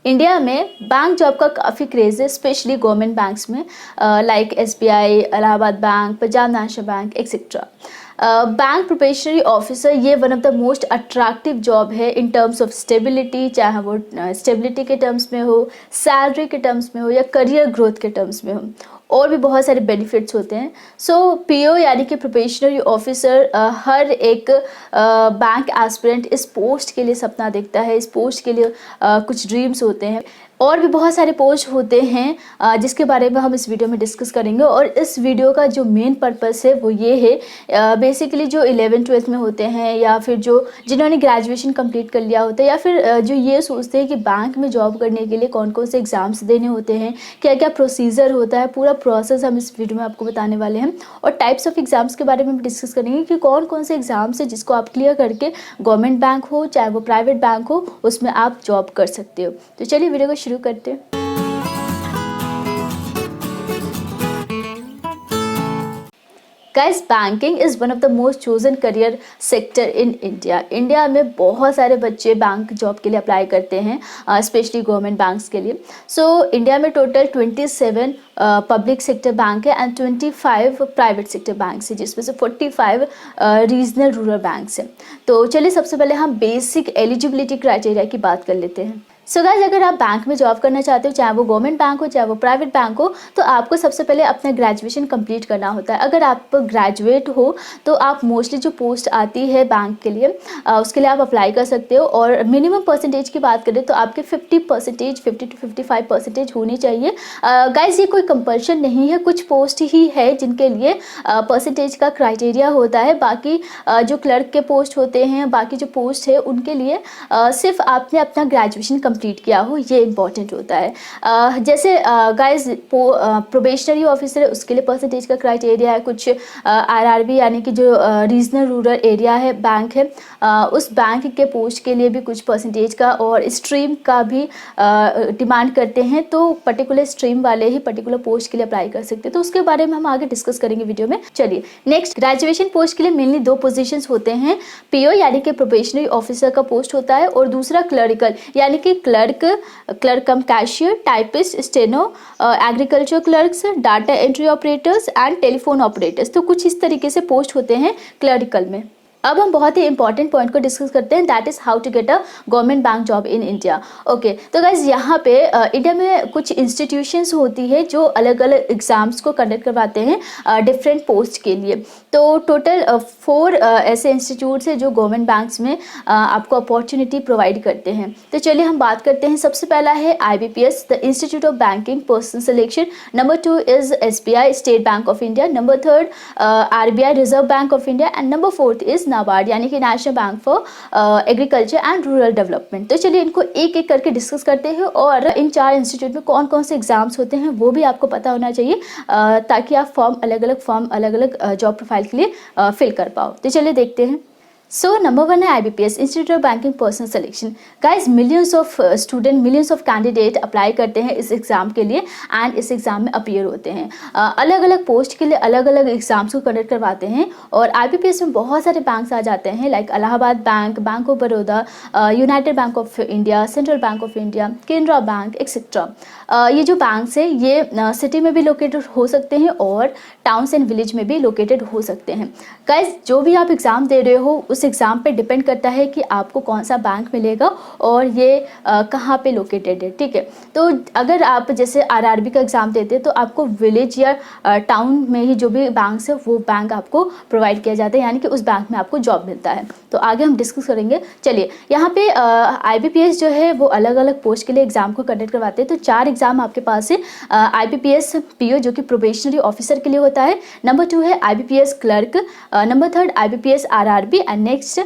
India में bank job का काफ़ी क्रेज़ है, स्पेशली गवर्नमेंट बैंक्स में, like SBI, Allahabad bank, Punjab national bank etcetera. Bank probationary officer ये one of the most attractive job है in terms of stability, चाहे वो स्टेबिलिटी के टर्म्स में हो, सैलरी के टर्म्स में हो या करियर ग्रोथ के टर्म्स में हो, और भी बहुत सारे बेनिफिट्स होते हैं। सो पीओ यानी कि प्रोबेशनरी ऑफिसर, हर एक बैंक एस्पिरेंट इस पोस्ट के लिए सपना देखता है, इस पोस्ट के लिए कुछ ड्रीम्स होते हैं। और भी बहुत सारे पोस्ट होते हैं जिसके बारे में हम इस वीडियो में डिस्कस करेंगे। और इस वीडियो का जो मेन पर्पस है वो ये है, बेसिकली जो 11th-12th में होते हैं या फिर जो जिन्होंने ग्रेजुएशन कंप्लीट कर लिया होता है या फिर जो ये सोचते हैं कि बैंक में जॉब करने के लिए कौन कौन से एग्ज़ाम्स देने होते हैं, क्या क्या प्रोसीजर होता है, पूरा प्रोसेस हम इस वीडियो में आपको बताने वाले हैं। और टाइप्स ऑफ एग्ज़ाम्स के बारे में भी डिस्कस करेंगे कि कौन कौन से एग्ज़ाम्स है जिसको आप क्लियर करके गवर्नमेंट बैंक हो चाहे वो प्राइवेट बैंक हो उसमें आप जॉब कर सकते हो। तो चलिए वीडियो को शुरू करते हैं। Guys, banking is one of the most chosen career sector in India. India में बहुत सारे बच्चे बैंक जॉब के लिए अप्लाई करते हैं, स्पेशली गवर्नमेंट बैंक्स के लिए। सो इंडिया में टोटल 27 पब्लिक सेक्टर बैंक है एंड 25 प्राइवेट सेक्टर बैंक्स है, जिसमें से 45 रीजनल रूरल बैंक्स हैं। तो चलिए सबसे पहले हम बेसिक एलिजिबिलिटी क्राइटेरिया की बात कर लेते हैं। सो गाइस, अगर आप बैंक में जॉब करना चाहते हो, चाहे वो गवर्नमेंट बैंक हो चाहे वो प्राइवेट बैंक हो, तो आपको सबसे पहले अपना ग्रेजुएशन कंप्लीट करना होता है। अगर आप ग्रेजुएट हो तो आप मोस्टली जो पोस्ट आती है बैंक के लिए उसके लिए आप अप्लाई कर सकते हो। और मिनिमम परसेंटेज की बात करें तो आपके 50% 50 to 55% होनी चाहिए। गाइस, ये कोई कंपल्शन नहीं है, कुछ पोस्ट ही है जिनके लिए परसेंटेज का क्राइटेरिया होता है। बाकी जो क्लर्क के पोस्ट होते हैं, बाकी जो पोस्ट है उनके लिए सिर्फ आपने अपना ग्रेजुएशन कंप्लीट किया हो, ये इंपॉर्टेंट होता है। जैसे गाइस, प्रोबेशनरी ऑफिसर है उसके लिए परसेंटेज का क्राइटेरिया है कुछ। आरआरबी यानी कि जो रीजनल रूरल एरिया है बैंक है, उस बैंक के पोस्ट के लिए भी कुछ परसेंटेज का और स्ट्रीम का भी डिमांड करते हैं। तो पर्टिकुलर स्ट्रीम वाले ही पर्टिकुलर पोस्ट के लिए अप्लाई कर सकते हैं। तो उसके बारे में हम आगे डिस्कस करेंगे वीडियो में। चलिए नेक्स्ट, ग्रेजुएशन पोस्ट के लिए मेनली 2 पोजीशंस होते हैं। पीओ यानी कि प्रोबेशनरी ऑफिसर का पोस्ट होता है और दूसरा क्लरिकल यानी कि clerk come cashier, typist, steno, agriculture clerks, data entry operators and telephone operators. तो कुछ इस तरीके से पोस्ट होते हैं क्लरिकल में। अब हम बहुत ही इंपॉर्टेंट पॉइंट को डिस्कस करते हैं, that is how to get a government bank job in India. Okay, तो गाइज यहाँ पे इंडिया में कुछ इंस्टीट्यूशंस होती है जो अलग अलग एग्जाम्स को कंडक्ट करवाते हैं डिफरेंट पोस्ट के लिए। तो टोटल 4 ऐसे इंस्टीट्यूट्स हैं जो गवर्नमेंट बैंक्स में आपको अपॉर्चुनिटी प्रोवाइड करते हैं। तो चलिए हम बात करते हैं। सबसे पहला है IBPS, the institute of banking person selection. Number 2 is SBI, state bank of India. Number 3 RBI, reserve bank of India. And number 4 is NABARD यानी कि national bank for agriculture and rural development. तो चलिए इनको एक एक करके डिस्कस करते हैं और इन 4 इंस्टीट्यूट में कौन कौन से एग्जाम्स होते हैं वो भी आपको पता होना चाहिए, ताकि आप अलग अलग जॉब प्रोफाइल के लिए फिल कर पाओ। तो चलिए देखते हैं। सो नंबर 1 है IBPS, institute of banking person selection. Guys, millions of student, millions of candidate apply करते हैं इस एग्ज़ाम के लिए एंड इस एग्ज़ाम में अपीयर होते हैं। अलग अलग पोस्ट के लिए अलग अलग एग्जाम्स को कंडक्ट करवाते हैं। और IBPS में बहुत सारे बैंक्स आ जाते हैं, like Allahabad bank, bank of Baroda, United bank of India, central bank of India, Canara bank etcetera. ये जो बैंक्स हैं ये सिटी में भी लोकेटेड हो सकते हैं और टाउन्स एंड विलेज में भी लोकेटेड हो सकते हैं। गाइज, जो भी आप एग्ज़ाम दे रहे हो उस एग्ज़ाम पे डिपेंड करता है कि आपको कौन सा बैंक मिलेगा और ये कहाँ पे लोकेटेड है, ठीक है। तो अगर आप जैसे RRB का एग्ज़ाम देते हैं तो आपको विलेज या टाउन में ही जो भी बैंक्स है वो बैंक आपको प्रोवाइड किया जाता है, यानी कि उस बैंक में आपको जॉब मिलता है। तो आगे हम डिस्कस करेंगे। चलिए, यहाँ पे IBPS जो है वो अलग अलग पोस्ट के लिए एग्ज़ाम को कंडक्ट करवाते हैं। तो 4 एग्ज़ाम आपके पास है। IBPS PO जो कि प्रोबेशनरी ऑफिसर के लिए होता है। नंबर 2 है IBPS clerk. Number 3 IBPS RRB and next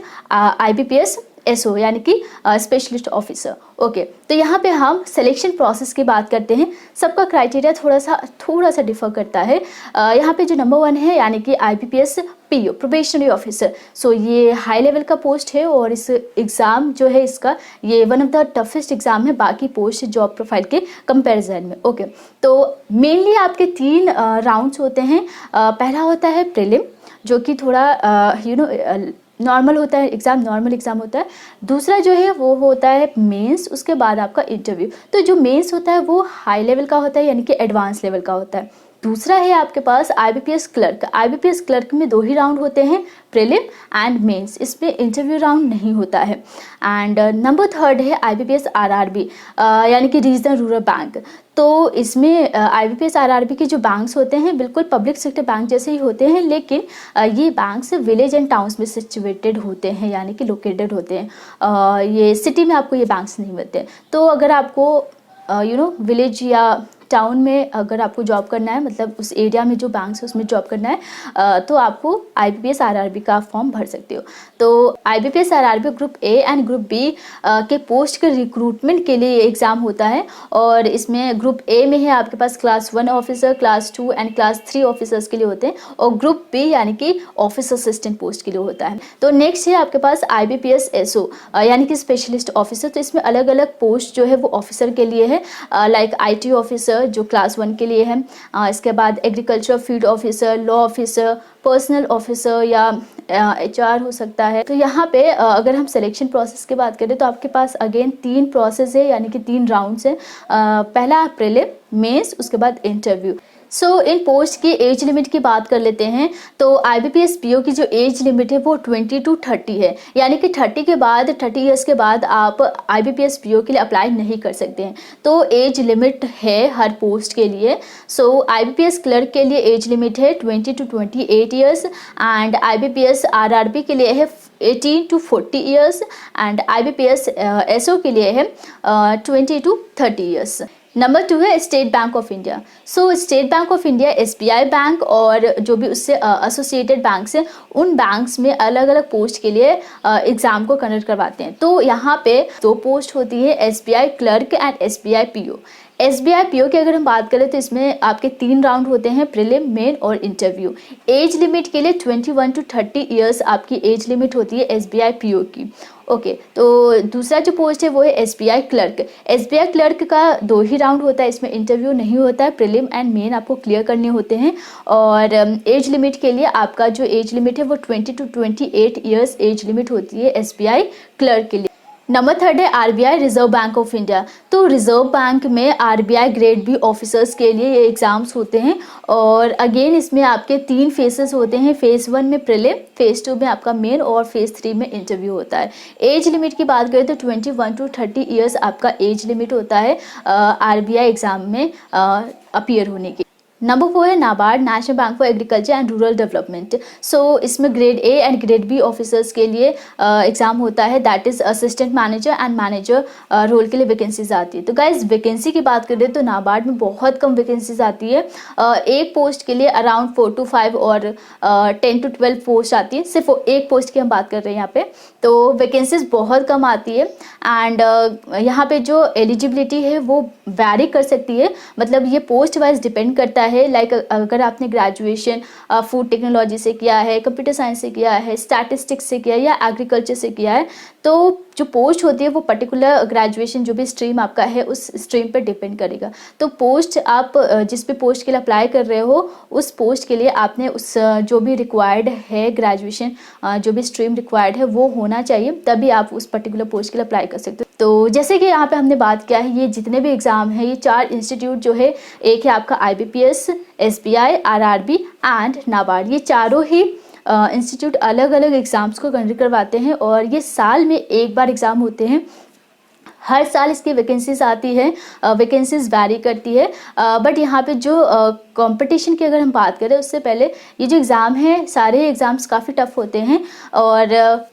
IBPS SO यानी कि स्पेशलिस्ट ऑफिसर। ओके, तो यहाँ पे हम सिलेक्शन प्रोसेस की बात करते हैं। सबका क्राइटेरिया थोड़ा सा डिफर करता है। यहाँ पे जो नंबर 1 है यानी कि IBPS PO प्रोबेशनरी ऑफिसर। सो ये हाई लेवल का पोस्ट है और इस एग्ज़ाम जो है इसका ये one of the toughest exam है बाकी पोस्ट जॉब प्रोफाइल के कंपैरिजन में। ओके, तो मेनली आपके 3 राउंड्स होते हैं। पहला होता है प्रीलिम, जो कि थोड़ा नॉर्मल होता है एग्ज़ाम, नॉर्मल एग्ज़ाम होता है। दूसरा जो है वो होता है मेंस, उसके बाद आपका इंटरव्यू। तो जो मेंस होता है वो हाई लेवल का होता है, यानी कि एडवांस लेवल का होता है। दूसरा है आपके पास आईबीपीएस क्लर्क। आईबीपीएस क्लर्क में 2 ही राउंड होते हैं, प्रीलिम एंड मेंस, इसमें इंटरव्यू राउंड नहीं होता है। एंड नंबर थर्ड है आईबीपीएस आरआरबी, यानी कि रीजनल रूरल बैंक। तो इसमें आईबीपीएस आरआरबी के जो बैंक्स होते हैं बिल्कुल पब्लिक सेक्टर बैंक जैसे ही होते हैं, लेकिन ये बैंक्स विलेज एंड टाउन्स में सिचुएटेड होते हैं, यानी कि लोकेटेड होते हैं। ये सिटी में आपको ये बैंक्स नहीं मिलते। तो अगर आपको विलेज या टाउन में अगर आपको जॉब करना है, मतलब उस एरिया में जो बैंक्स है उसमें जॉब करना है, तो आपको आईबीपीएस आरआरबी का फॉर्म भर सकते हो। तो IBPS RRB group A and group B के पोस्ट के रिक्रूटमेंट के लिए एग्ज़ाम होता है। और इसमें ग्रुप ए में है आपके पास class 1 officer, class 2 and class 3 officers के लिए होते हैं, और ग्रुप बी यानी कि ऑफिस असिस्टेंट पोस्ट के लिए होता है। तो नेक्स्ट है आपके पास आईबीपीएस एसओ, यानी कि स्पेशलिस्ट ऑफिसर। तो इसमें अलग अलग पोस्ट जो है वो ऑफिसर के लिए है, लाइक आईटी ऑफिसर जो क्लास 1 के लिए है, इसके बाद agriculture field officer, law officer, personal officer या एचआर हो सकता है। तो यहाँ पे अगर हम सिलेक्शन प्रोसेस की बात करें तो आपके पास अगेन 3 प्रोसेस है, यानी कि 3 राउंड्स है। पहला प्रीलिम, मेंस, उसके बाद इंटरव्यू। सो इन पोस्ट की एज लिमिट की बात कर लेते हैं। तो आईबीपीएस पीओ की जो एज लिमिट है वो 20 to 30 है, यानी कि 30 के बाद 30 ईयर्स के बाद आप आईबीपीएस पीओ के लिए अप्लाई नहीं कर सकते हैं। तो एज लिमिट है हर पोस्ट के लिए। सो आईबीपीएस क्लर्क के लिए एज लिमिट है 20 to 28 years, and IBPS RRB के लिए है 18 to 40 years, and IBPS SO के लिए है 20 to 30 ईयर्स। नंबर 2 है state bank of India. So state bank of India, SBI bank और जो भी उससे एसोसिएटेड बैंक्स हैं, उन बैंक्स में अलग अलग पोस्ट के लिए एग्ज़ाम को कंडक्ट करवाते हैं। तो यहाँ पे 2 पोस्ट होती है, SBI clerk and SBI PO. SBI PO की अगर हम बात करें तो इसमें आपके 3 राउंड होते हैं, प्रीलिम, मेन और इंटरव्यू। एज लिमिट के लिए 21 to 30 ईयर्स आपकी एज लिमिट होती है एसबीआई पीओ की। ओके, तो दूसरा जो पोस्ट है वो है एसबीआई क्लर्क। एसबीआई क्लर्क का 2 ही राउंड होता है, इसमें इंटरव्यू नहीं होता है, प्रीलिम एंड मेन आपको क्लियर करने होते हैं। और एज लिमिट के लिए आपका जो एज लिमिट है वो 20 to 28 ईयर्स एज लिमिट होती है एसबीआई क्लर्क के लिए। नंबर 3 है RBI reserve bank of India. तो रिजर्व बैंक में आरबीआई ग्रेड बी ऑफिसर्स के लिए ये एग्ज़ाम्स होते हैं, और अगेन इसमें आपके 3 फेसेस होते हैं। फेज़ 1 में प्रीलिम, फेज़ 2 में आपका मेन और फेज़ 3 में इंटरव्यू होता है। एज लिमिट की बात करें तो 21 to 30 ईयर्स आपका एज लिमिट होता है आरबीआई एग्ज़ाम में अपीयर होने की। नंबर 4 है NABARD, national bank for agriculture and rural development. So इसमें grade A and grade B officers के लिए एग्ज़ाम होता है, that is assistant manager and manager role के लिए वैकेंसीज आती है। तो गाइज वैकेंसी की बात करें तो नाबार्ड में बहुत कम वैकेंसीज आती है। एक पोस्ट के लिए अराउंड 4 to 5 और 10 to 12 पोस्ट आती है। सिर्फ एक पोस्ट की हम बात कर रहे हैं यहाँ पे, तो वैकेंसीज बहुत कम आती है। एंड यहाँ पे जो एलिजिबिलिटी है वो वैरी कर सकती है, मतलब ये पोस्ट वाइज डिपेंड करता है। लाइक अगर आपने ग्रेजुएशन फूड टेक्नोलॉजी से किया है, कंप्यूटर साइंस से किया है, स्टैटिस्टिक्स से किया है या एग्रीकल्चर से किया है, तो जो पोस्ट होती है वो पर्टिकुलर ग्रेजुएशन जो भी स्ट्रीम आपका है उस स्ट्रीम पर डिपेंड करेगा। तो पोस्ट आप जिस भी पोस्ट के लिए अप्लाई कर रहे हो उस पोस्ट के लिए आपने उस जो भी रिक्वायर्ड है ग्रेजुएशन, जो भी स्ट्रीम रिक्वायर्ड है वो होना चाहिए, तभी आप उस पर्टिकुलर पोस्ट के लिए अप्लाई कर सकते हो। तो जैसे कि यहाँ पे हमने बात किया है, ये जितने भी एग्ज़ाम है, ये 4 इंस्टीट्यूट जो है, एक है आपका IBPS, SBI, RRB and NABARD, ये चारों ही इंस्टीट्यूट अलग अलग एग्ज़ाम्स को कंडक्ट करवाते हैं, और ये साल में एक बार एग्ज़ाम होते हैं। हर साल इसकी वैकेंसीज आती है, वैकेंसीज वैरी करती है, बट यहाँ पे जो कंपटीशन की अगर हम बात करें उससे पहले ये जो एग्ज़ाम है सारे एग्ज़ाम्स काफ़ी टफ होते हैं, और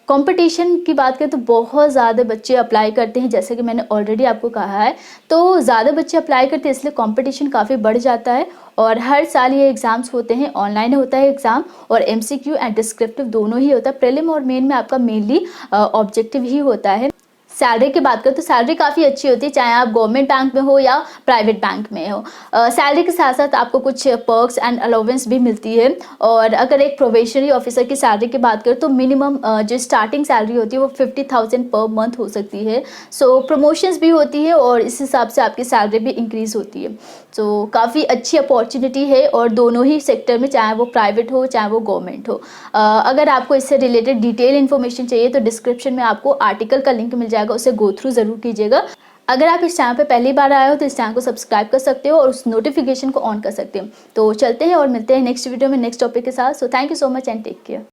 कंपटीशन की बात करें तो बहुत ज़्यादा बच्चे अप्लाई करते हैं, जैसे कि मैंने ऑलरेडी आपको कहा है। तो ज़्यादा बच्चे अप्लाई करते हैं इसलिए कंपटीशन काफ़ी बढ़ जाता है, और हर साल ये एग्ज़ाम्स होते हैं, ऑनलाइन होता है एग्ज़ाम, और एमसीक्यू एंड डिस्क्रिप्टिव दोनों ही होता है। प्रीलिम और मेन में आपका मेनली ऑब्जेक्टिव ही होता है। सैलरी की बात करें तो सैलरी काफ़ी अच्छी होती है, चाहे आप गवर्नमेंट बैंक में हो या प्राइवेट बैंक में हो। सैलरी के साथ साथ आपको कुछ पर्क्स एंड अलाउंस भी मिलती है। और अगर एक प्रोबेशनरी ऑफिसर की सैलरी की बात करें तो मिनिमम जो स्टार्टिंग सैलरी होती है वो 50,000 पर मंथ हो सकती है। सो प्रमोशंस भी होती है और इस हिसाब से आपकी सैलरी भी इंक्रीज़ होती है। सो काफ़ी अच्छी अपॉर्चुनिटी है और दोनों ही सेक्टर में, चाहे वो प्राइवेट हो चाहे वो गवर्नमेंट हो। अगर आपको इससे रिलेटेड डिटेल इन्फॉर्मेशन चाहिए तो डिस्क्रिप्शन में आपको आर्टिकल का लिंक मिल जाएगा, उसे गो थ्रू ज़रूर कीजिएगा। अगर आप इस चैनल पे पहली बार आए हो तो इस चैनल को सब्सक्राइब कर सकते हो और उस नोटिफिकेशन को ऑन कर सकते हो। तो चलते हैं और मिलते हैं नेक्स्ट वीडियो में नेक्स्ट टॉपिक के साथ। So thank you so much and take care.